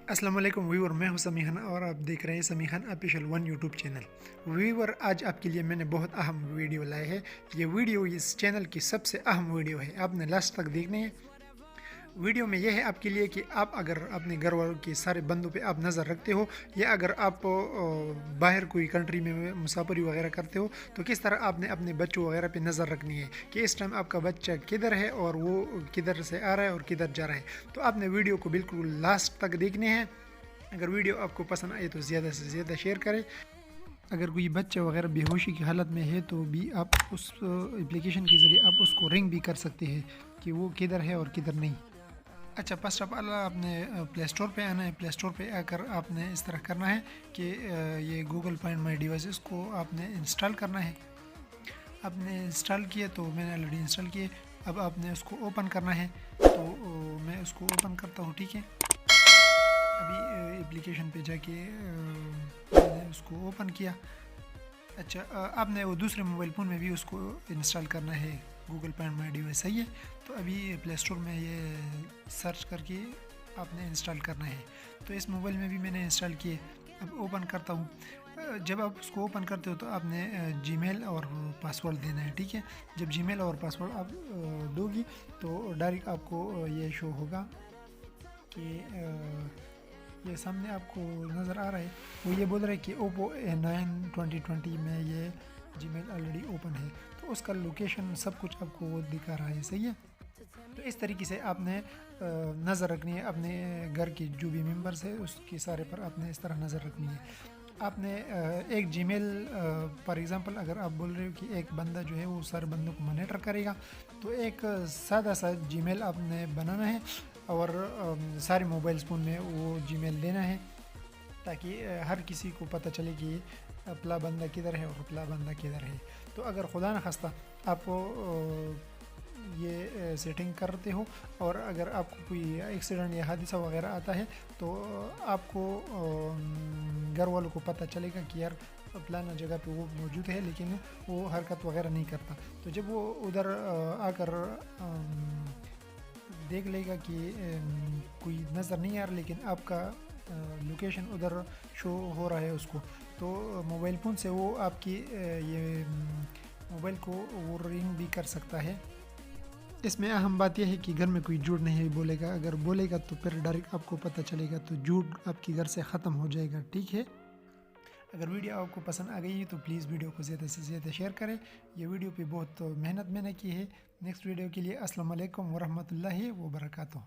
السلام علیکم ویور، میں ہوں سمیحان اور آپ دیکھ رہے ہیں سمیحان آفیشیل 1 یوٹیوب چینل۔ ویور، آج آپ کے لیے میں نے بہت اہم ویڈیو لائے ہے۔ یہ ویڈیو اس چینل کی سب سے اہم ویڈیو ہے، آپ نے لاسٹ تک دیکھنی ہے۔ ویڈیو میں یہ ہے آپ کے لیے کہ آپ اگر اپنے گھر والوں کے سارے بندوں پہ آپ نظر رکھتے ہو، یا اگر آپ باہر کوئی کنٹری میں مسافری وغیرہ کرتے ہو تو کس طرح آپ نے اپنے بچوں وغیرہ پہ نظر رکھنی ہے کہ اس ٹائم آپ کا بچہ کدھر ہے اور وہ کدھر سے آ رہا ہے اور کدھر جا رہا ہے۔ تو آپ نے ویڈیو کو بالکل لاسٹ تک دیکھنی ہے۔ اگر ویڈیو آپ کو پسند آئے تو زیادہ سے زیادہ شیئر کریں۔ اگر کوئی بچہ وغیرہ بے ہوشی کی حالت میں ہے تو بھی آپ اس اپلیکیشن کے ذریعے آپ اس کو رنگ بھی کر سکتے ہیں کہ وہ کدھر ہے اور کدھر نہیں۔ اچھا، فرسٹ آف آل آپ نے پلے اسٹور پہ آنا ہے۔ پلے اسٹور پہ آ کر آپ نے اس طرح کرنا ہے کہ یہ گوگل فائنڈ مائی ڈیوائسز کو آپ نے انسٹال کرنا ہے۔ آپ نے انسٹال کیے تو میں نے آلریڈی انسٹال کیے۔ اب آپ نے اس کو اوپن کرنا ہے، تو میں اس کو اوپن کرتا ہوں، ٹھیک ہے۔ ابھی اپلیکیشن پہ جا کے میں نے اس کو اوپن کیا۔ اچھا، آپ نے وہ دوسرے موبائل فون میں بھی اس کو انسٹال کرنا ہے، گوگل فائنڈ مائی ڈیوائس، صحیح ہے۔ تو ابھی پلے اسٹور میں یہ سرچ کر کے آپ نے انسٹال کرنا ہے۔ تو اس موبائل میں بھی میں نے انسٹال کیے۔ اب اوپن کرتا ہوں۔ جب آپ اس کو اوپن کرتے ہو تو آپ نے جی میل اور پاسورڈ دینا ہے، ٹھیک ہے۔ جب جی میل اور پاسورڈ آپ دو گی تو ڈائریکٹ آپ کو یہ شو ہوگا کہ یہ سامنے آپ کو نظر آ رہا ہے، وہ یہ بول رہا ہے کہ اوپو A9 2020 میں یہ جی میل آلریڈی اوپن ہے۔ تو اس کا لوکیشن سب کچھ آپ کو وہ دکھا رہا ہے، صحیح ہے۔ تو اس طریقے سے آپ نے نظر رکھنی ہے اپنے گھر کے جو بھی ممبرس ہیں، اس کے سارے پر آپ نے اس طرح نظر رکھنی ہے۔ آپ نے ایک جی میل فار ایگزامپل اگر آپ بول رہے ہو کہ ایک بندہ جو ہے وہ سارے بندوں کو مانیٹر کرے گا، تو ایک سادہ سا جی میل آپ نے بنانا ہے اور سارے موبائل فون میں وہ جی میل دینا ہے، تاکہ ہر کسی کو پتہ چلے کہ اپلا بندہ کدھر ہے اور اپلا بندہ کدھر ہے۔ تو اگر خدا نخواستہ آپ کو یہ سیٹنگ کرتے ہو اور اگر آپ کو کوئی ایکسیڈنٹ یا حادثہ وغیرہ آتا ہے تو آپ کو گھر والوں کو پتہ چلے گا کہ یار فلانا جگہ پہ وہ موجود ہے، لیکن وہ حرکت وغیرہ نہیں کرتا۔ تو جب وہ ادھر آ کر دیکھ لے گا کہ کوئی نظر نہیں آ رہا لیکن آپ کا لوکیشن ادھر شو ہو رہا ہے اس کو، تو موبائل فون سے وہ آپ کی یہ موبائل کو وہ رنگ بھی کر سکتا ہے۔ اس میں اہم بات یہ ہے کہ گھر میں کوئی جھوٹ نہیں بولے گا، اگر بولے گا تو پھر ڈائریکٹ آپ کو پتہ چلے گا، تو جھوٹ آپ کے گھر سے ختم ہو جائے گا، ٹھیک ہے۔ اگر ویڈیو آپ کو پسند آ گئی تو پلیز ویڈیو کو زیادہ سے زیادہ شیئر کریں۔ یہ ویڈیو پہ بہت محنت میں نے کی ہے۔ نیکسٹ ویڈیو کے لیے السلام علیکم ورحمۃ اللہ وبرکاتہ۔